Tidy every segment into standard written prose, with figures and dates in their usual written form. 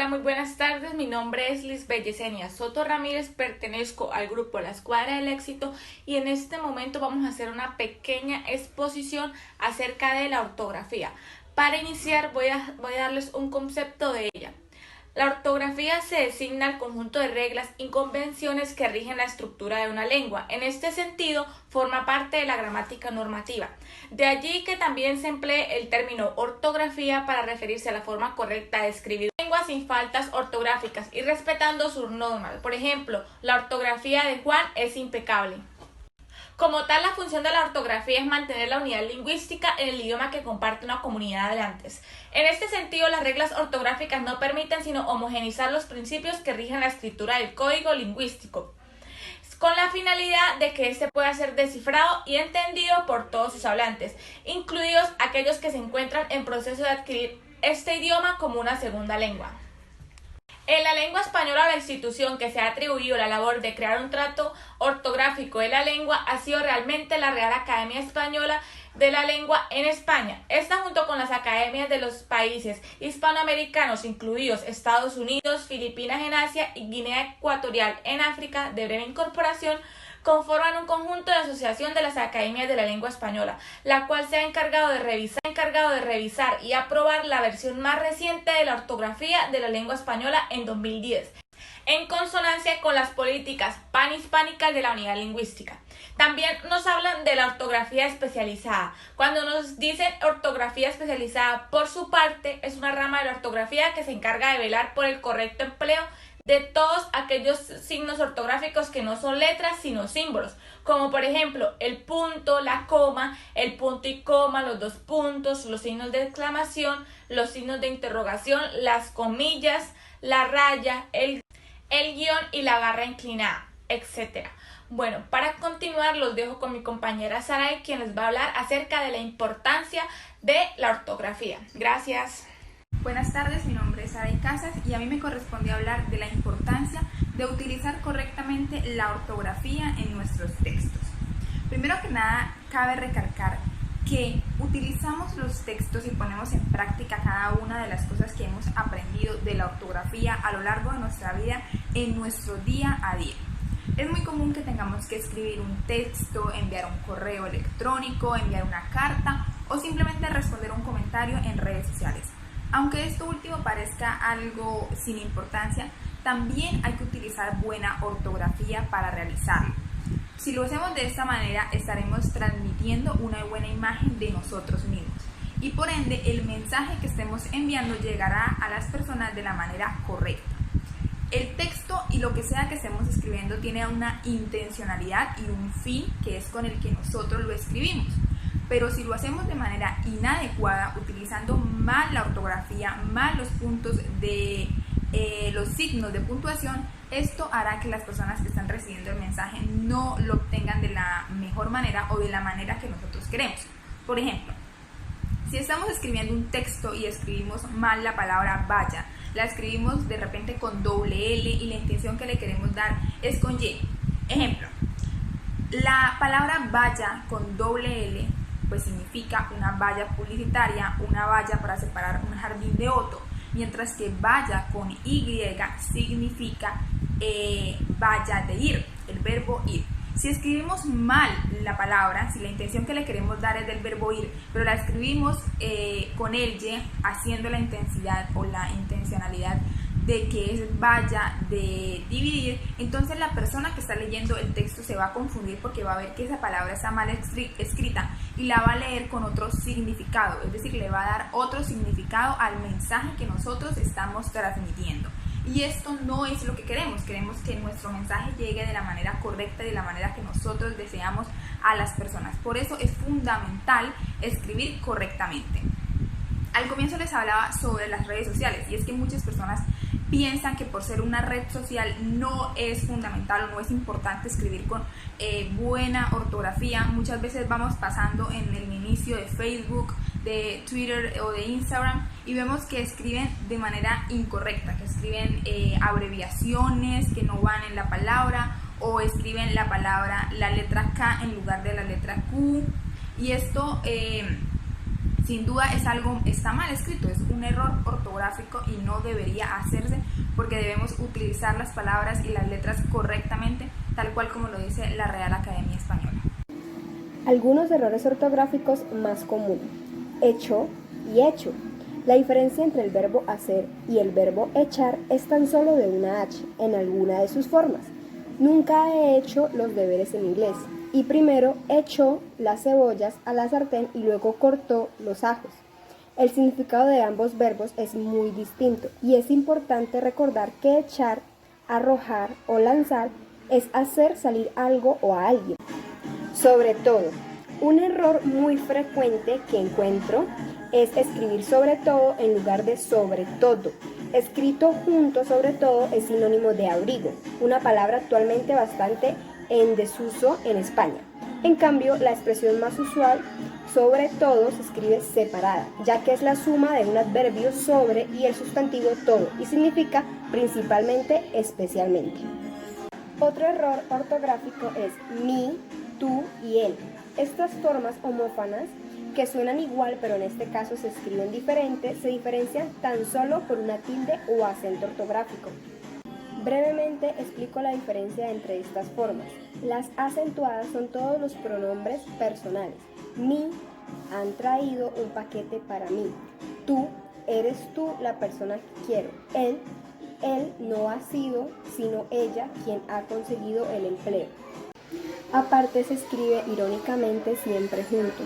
Hola, muy buenas tardes. Mi nombre es Lisbeth Yesenia Soto Ramírez, pertenezco al grupo La Escuadra del Éxito y en este momento vamos a hacer una pequeña exposición acerca de la ortografía. Para iniciar voy a darles un concepto de ella. La ortografía se designa al conjunto de reglas y convenciones que rigen la estructura de una lengua. En este sentido, forma parte de la gramática normativa. De allí que también se emplee el término ortografía para referirse a la forma correcta de escribir lengua sin faltas ortográficas y respetando sus normas. Por ejemplo, la ortografía de Juan es impecable. Como tal, la función de la ortografía es mantener la unidad lingüística en el idioma que comparte una comunidad de hablantes. En este sentido, las reglas ortográficas no permiten sino homogeneizar los principios que rigen la escritura del código lingüístico, con la finalidad de que éste pueda ser descifrado y entendido por todos sus hablantes, incluidos aquellos que se encuentran en proceso de adquirir este idioma como una segunda lengua. En la lengua española, la institución que se ha atribuido la labor de crear un trato ortográfico de la lengua ha sido realmente la Real Academia Española de la Lengua en España. Esta, junto con las academias de los países hispanoamericanos, incluidos Estados Unidos, Filipinas en Asia y Guinea Ecuatorial en África, de breve incorporación, conforman un conjunto de asociación de las academias de la lengua española, la cual se ha encargado de revisar y aprobar la versión más reciente de la ortografía de la lengua española en 2010, en consonancia con las políticas panhispánicas de la unidad lingüística. También nos hablan de la ortografía especializada. Cuando nos dicen ortografía especializada, por su parte, es una rama de la ortografía que se encarga de velar por el correcto empleo de todos aquellos signos ortográficos que no son letras sino símbolos, como por ejemplo el punto, la coma, el punto y coma, los dos puntos, los signos de exclamación, los signos de interrogación, las comillas, la raya, el guión y la barra inclinada, etc. Bueno, para continuar los dejo con mi compañera Saray, quien les va a hablar acerca de la importancia de la ortografía. Gracias. Buenas tardes, mi nombre es Saray Casas y a mí me corresponde hablar de la importancia de utilizar correctamente la ortografía en nuestros textos. Primero que nada, cabe recalcar que utilizamos los textos y ponemos en práctica cada una de las cosas que hemos aprendido de la ortografía a lo largo de nuestra vida en nuestro día a día. Es muy común que tengamos que escribir un texto, enviar un correo electrónico, enviar una carta o simplemente responder un comentario en redes sociales. Aunque esto último parezca algo sin importancia, también hay que utilizar buena ortografía para realizarlo. Si lo hacemos de esta manera, estaremos transmitiendo una buena imagen de nosotros mismos y por ende el mensaje que estemos enviando llegará a las personas de la manera correcta. El texto y lo que sea que estemos escribiendo tiene una intencionalidad y un fin que es con el que nosotros lo escribimos. Pero si lo hacemos de manera inadecuada, utilizando mal la ortografía, mal los puntos de los signos de puntuación, esto hará que las personas que están recibiendo el mensaje no lo obtengan de la mejor manera o de la manera que nosotros queremos. Por ejemplo, si estamos escribiendo un texto y escribimos mal la palabra vaya, la escribimos de repente con doble L y la intención que le queremos dar es con Y. Ejemplo, la palabra vaya con doble L pues significa una valla publicitaria, una valla para separar un jardín de otro, mientras que valla con Y significa vaya de ir, el verbo ir. Si escribimos mal la palabra, si la intención que le queremos dar es del verbo ir, pero la escribimos con el Y, haciendo la intensidad o la intencionalidad de que es vaya de dividir, entonces la persona que está leyendo el texto se va a confundir porque va a ver que esa palabra está mal escrita y la va a leer con otro significado, es decir, le va a dar otro significado al mensaje que nosotros estamos transmitiendo. Y esto no es lo que queremos que nuestro mensaje llegue de la manera correcta y de la manera que nosotros deseamos a las personas. Por eso es fundamental escribir correctamente. Al comienzo les hablaba sobre las redes sociales y es que muchas personas piensan que por ser una red social no es fundamental o no es importante escribir con buena ortografía. Muchas veces vamos pasando en el inicio de Facebook, de Twitter o de Instagram y vemos que escriben de manera incorrecta, que escriben abreviaciones que no van en la palabra o escriben la letra K en lugar de la letra Q y esto Sin duda está mal escrito, es un error ortográfico y no debería hacerse porque debemos utilizar las palabras y las letras correctamente, tal cual como lo dice la Real Academia Española. Algunos errores ortográficos más comunes: hecho y hecho. La diferencia entre el verbo hacer y el verbo echar es tan solo de una H en alguna de sus formas. Nunca he hecho los deberes en inglés y primero echó las cebollas a la sartén y luego cortó los ajos. El significado de ambos verbos es muy distinto y es importante recordar que echar, arrojar o lanzar es hacer salir algo o a alguien. Sobre todo, un error muy frecuente que encuentro es escribir sobre todo en lugar de sobre todo. Escrito junto sobre todo es sinónimo de abrigo, una palabra actualmente bastante en desuso en España. En cambio, la expresión más usual, sobre todo, se escribe separada, ya que es la suma de un adverbio sobre y el sustantivo todo y significa principalmente, especialmente. Otro error ortográfico es mi, tú y él. Estas formas homófonas, que suenan igual pero en este caso se escriben diferente, se diferencian tan solo por una tilde o acento ortográfico. Brevemente explico la diferencia entre estas formas. Las acentuadas son todos los pronombres personales. Mi, han traído un paquete para mí. Tú, eres tú la persona que quiero. Él no ha sido sino ella quien ha conseguido el empleo. Aparte se escribe irónicamente siempre junto.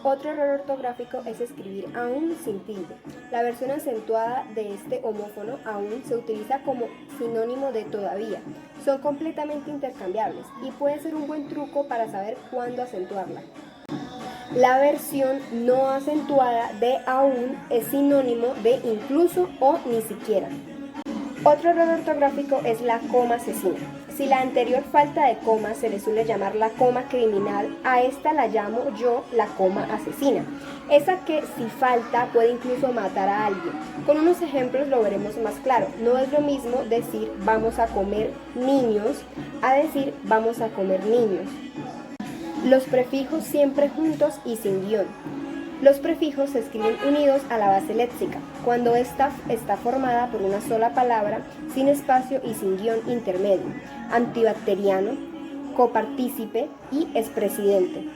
Otro error ortográfico es escribir aún sin tilde. La versión acentuada de este homófono aún se utiliza como sinónimo de todavía. Son completamente intercambiables y puede ser un buen truco para saber cuándo acentuarla. La versión no acentuada de aún es sinónimo de incluso o ni siquiera. Otro error ortográfico es la coma asesina. Si la anterior falta de coma se le suele llamar la coma criminal, a esta la llamo yo la coma asesina. Esa que si falta puede incluso matar a alguien. Con unos ejemplos lo veremos más claro. No es lo mismo decir vamos a comer niños a decir vamos a comer niños. Los prefijos siempre juntos y sin guión. Los prefijos se escriben unidos a la base léxica, cuando ésta está formada por una sola palabra, sin espacio y sin guión intermedio: antibacteriano, copartícipe y expresidente.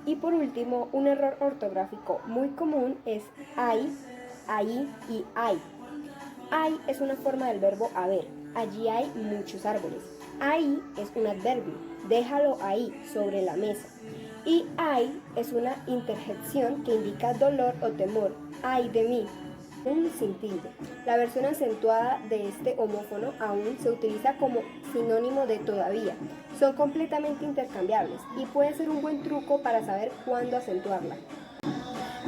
Y por último, un error ortográfico muy común es hay, ahí y hay. Hay es una forma del verbo haber. Allí hay muchos árboles. Ahí es un adverbio. Déjalo ahí, sobre la mesa. Y ay es una interjección que indica dolor o temor. Ay de mí. Un sin tilde. La versión acentuada de este homófono aún se utiliza como sinónimo de todavía. Son completamente intercambiables y puede ser un buen truco para saber cuándo acentuarla.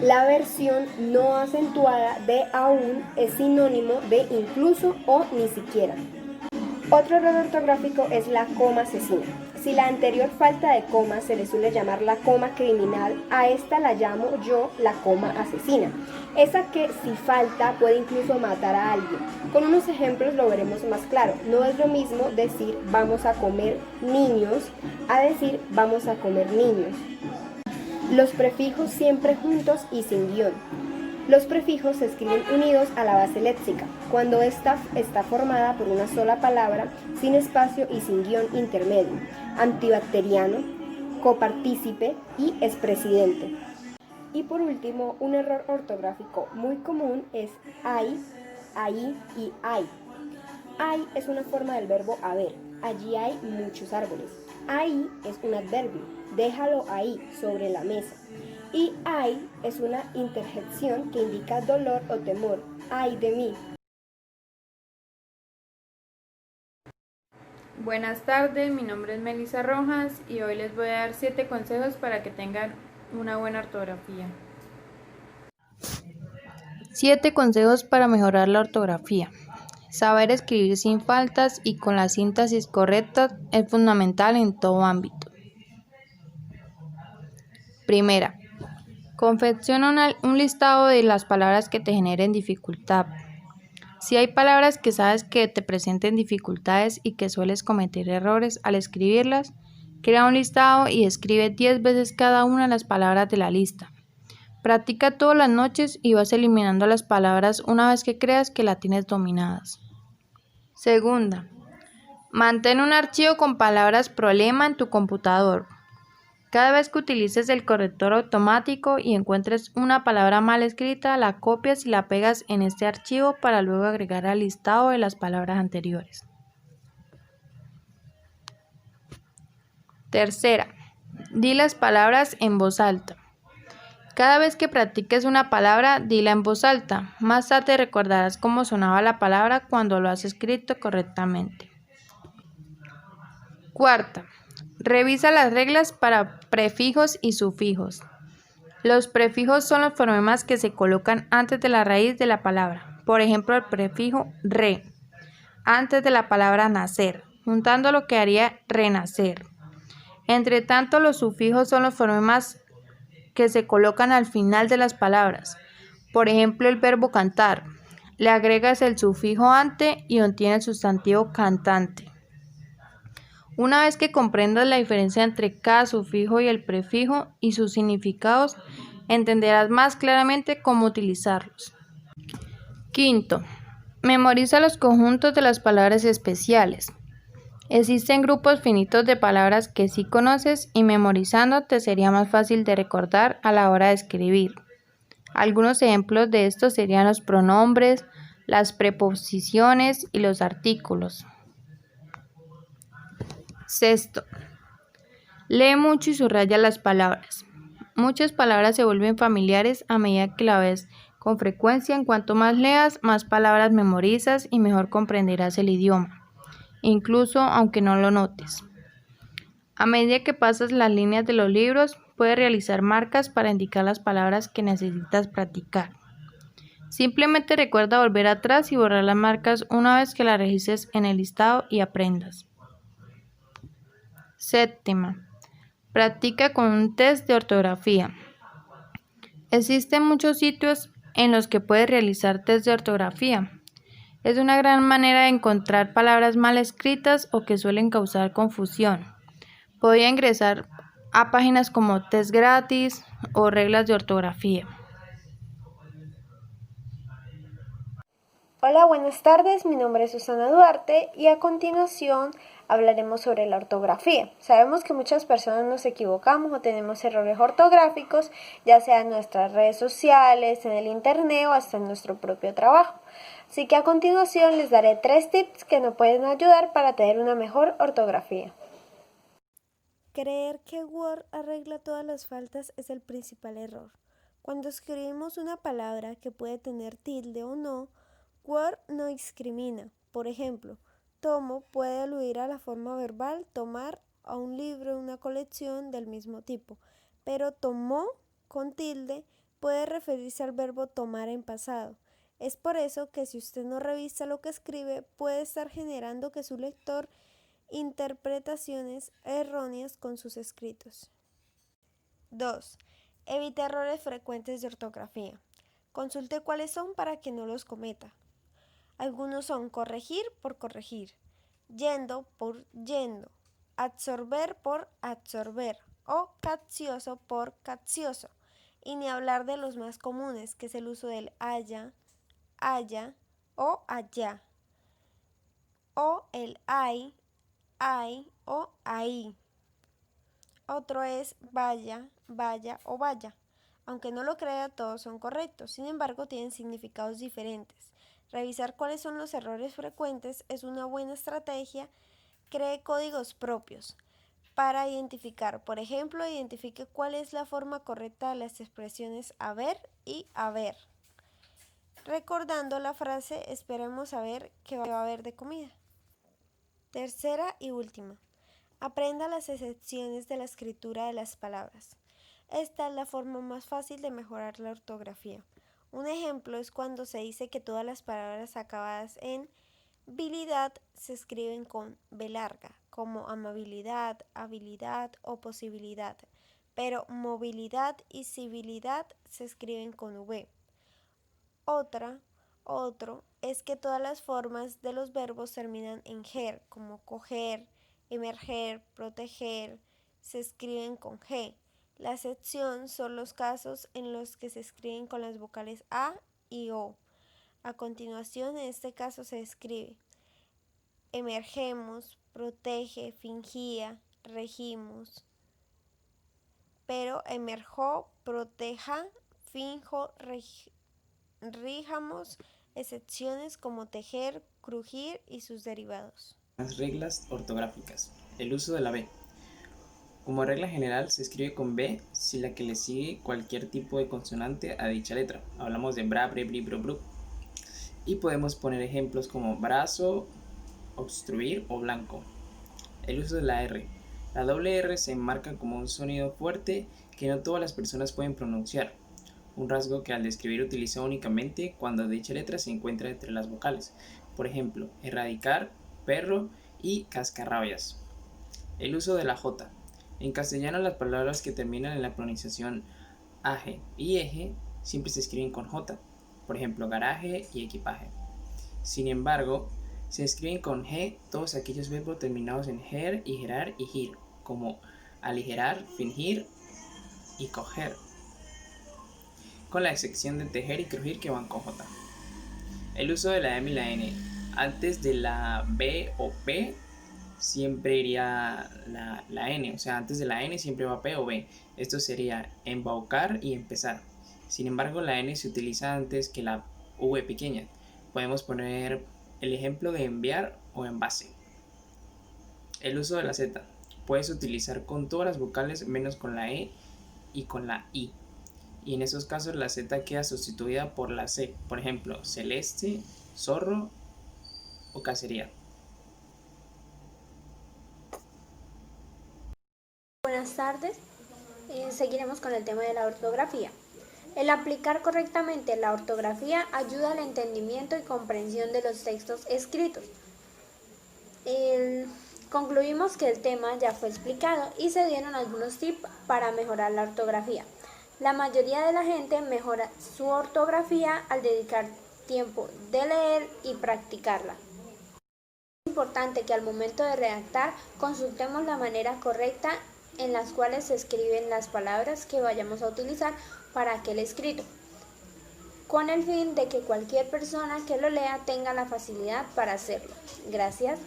La versión no acentuada de aún es sinónimo de incluso o ni siquiera. Otro error ortográfico es la coma asesina. Si la anterior falta de coma se le suele llamar la coma criminal, a esta la llamo yo la coma asesina. Esa que si falta puede incluso matar a alguien. Con unos ejemplos lo veremos más claro. No es lo mismo decir vamos a comer niños a decir vamos a comer niños. Los prefijos siempre juntos y sin guión. Los prefijos se escriben unidos a la base léxica, cuando ésta está formada por una sola palabra, sin espacio y sin guión intermedio: antibacteriano, copartícipe y expresidente. Y por último, un error ortográfico muy común es hay, ahí y hay. Hay es una forma del verbo haber. Allí hay muchos árboles. Ahí es un adverbio. Déjalo ahí, sobre la mesa. Y ay es una interjección que indica dolor o temor. Ay de mí. Buenas tardes, mi nombre es Melissa Rojas y hoy les voy a dar 7 consejos para que tengan una buena ortografía. 7 consejos para mejorar la ortografía. Saber escribir sin faltas y con la síntesis correcta es fundamental en todo ámbito. Primera, confecciona un listado de las palabras que te generen dificultad. Si hay palabras que sabes que te presenten dificultades y que sueles cometer errores al escribirlas, crea un listado y escribe 10 veces cada una de las palabras de la lista. Practica todas las noches y vas eliminando las palabras una vez que creas que las tienes dominadas. Segunda, mantén un archivo con palabras problema en tu computador. Cada vez que utilices el corrector automático y encuentres una palabra mal escrita, la copias y la pegas en este archivo para luego agregar al listado de las palabras anteriores. Tercera, di las palabras en voz alta. Cada vez que practiques una palabra, dila en voz alta. Más tarde recordarás cómo sonaba la palabra cuando lo has escrito correctamente. Cuarta, revisa las reglas para prefijos y sufijos. Los prefijos son los fonemas que se colocan antes de la raíz de la palabra. Por ejemplo, el prefijo re, antes de la palabra nacer, juntándolo quedaría renacer. Entre tanto, los sufijos son los fonemas que se colocan al final de las palabras. Por ejemplo, el verbo cantar. Le agregas el sufijo ante y obtiene el sustantivo cantante. Una vez que comprendas la diferencia entre cada sufijo y el prefijo y sus significados, entenderás más claramente cómo utilizarlos. Quinto, memoriza los conjuntos de las palabras especiales. Existen grupos finitos de palabras que sí conoces y memorizando te sería más fácil de recordar a la hora de escribir. Algunos ejemplos de estos serían los pronombres, las preposiciones y los artículos. Sexto, lee mucho y subraya las palabras. Muchas palabras se vuelven familiares a medida que la ves con frecuencia. En cuanto más leas, más palabras memorizas y mejor comprenderás el idioma, incluso aunque no lo notes. A medida que pasas las líneas de los libros, puedes realizar marcas para indicar las palabras que necesitas practicar. Simplemente recuerda volver atrás y borrar las marcas una vez que las registres en el listado y aprendas. Séptima, practica con un test de ortografía. Existen muchos sitios en los que puedes realizar test de ortografía. Es una gran manera de encontrar palabras mal escritas o que suelen causar confusión. Podría ingresar a páginas como Test Gratis o Reglas de Ortografía. Hola, buenas tardes, mi nombre es Susana Duarte y a continuación hablaremos sobre la ortografía. Sabemos que muchas personas nos equivocamos o tenemos errores ortográficos, ya sea en nuestras redes sociales, en el internet o hasta en nuestro propio trabajo. Así que a continuación les daré 3 tips que nos pueden ayudar para tener una mejor ortografía. Creer que Word arregla todas las faltas es el principal error. Cuando escribimos una palabra que puede tener tilde o no, Word no discrimina. Por ejemplo, tomo puede aludir a la forma verbal tomar, a un libro o una colección del mismo tipo, pero tomó con tilde puede referirse al verbo tomar en pasado. Es por eso que si usted no revisa lo que escribe, puede estar generando que su lector interpretaciones erróneas con sus escritos. 2. Evite errores frecuentes de ortografía. Consulte cuáles son para que no los cometa. Algunos son corregir por corregir, yendo por yendo, absorber por absorber o caccioso por caccioso. Y ni hablar de los más comunes, que es el uso del haya, haya o allá, o el ay o ahí. Otro es vaya, vaya o vaya. Aunque no lo crea, todos son correctos, sin embargo tienen significados diferentes. Revisar cuáles son los errores frecuentes es una buena estrategia. Cree códigos propios para identificar. Por ejemplo, identifique cuál es la forma correcta de las expresiones haber y haber. Recordando la frase, esperemos a ver qué va a haber de comida. Tercera y última. Aprenda las excepciones de la escritura de las palabras. Esta es la forma más fácil de mejorar la ortografía. Un ejemplo es cuando se dice que todas las palabras acabadas en bilidad se escriben con B larga, como amabilidad, habilidad o posibilidad, pero movilidad y civilidad se escriben con V. Otro es que todas las formas de los verbos terminan en ger, como coger, emerger, proteger, se escriben con G. La excepción son los casos en los que se escriben con las vocales A y O. A continuación, en este caso se escribe emergemos, protege, fingía, regimos. Pero emerjó, proteja, finjo, rijamos, excepciones como tejer, crujir y sus derivados. Las reglas ortográficas. El uso de la B. Como regla general se escribe con B si la que le sigue cualquier tipo de consonante a dicha letra. Hablamos de bra, bre, bri, bro, bru. Y podemos poner ejemplos como brazo, obstruir o blanco. El uso de la R. La doble R se enmarca como un sonido fuerte que no todas las personas pueden pronunciar, un rasgo que al describir utiliza únicamente cuando dicha letra se encuentra entre las vocales. Por ejemplo, erradicar, perro y cascarrabias. El uso de la J. En castellano las palabras que terminan en la pronunciación aje y eje siempre se escriben con J, por ejemplo garaje y equipaje. Sin embargo, se escriben con G todos aquellos verbos terminados en ger y gerar y gir, como aligerar, fingir y coger, con la excepción de tejer y crujir que van con J. El uso de la M y la N. Antes de la B o P siempre iría la N, o sea, antes de la N siempre va P o B. Esto sería embaucar y empezar. Sin embargo, la N se utiliza antes que la V pequeña. Podemos poner el ejemplo de enviar o envase. El uso de la Z. Puedes utilizar con todas las vocales menos con la E y con la I. Y en esos casos la Z queda sustituida por la C. Por ejemplo, celeste, zorro o cacería. Buenas tardes, seguiremos con el tema de la ortografía. El aplicar correctamente la ortografía ayuda al entendimiento y comprensión de los textos escritos. Concluimos que el tema ya fue explicado y se dieron algunos tips para mejorar la ortografía. La mayoría de la gente mejora su ortografía al dedicar tiempo de leer y practicarla. Es importante que al momento de redactar consultemos la manera correcta en las cuales se escriben las palabras que vayamos a utilizar para aquel escrito, con el fin de que cualquier persona que lo lea tenga la facilidad para hacerlo. Gracias.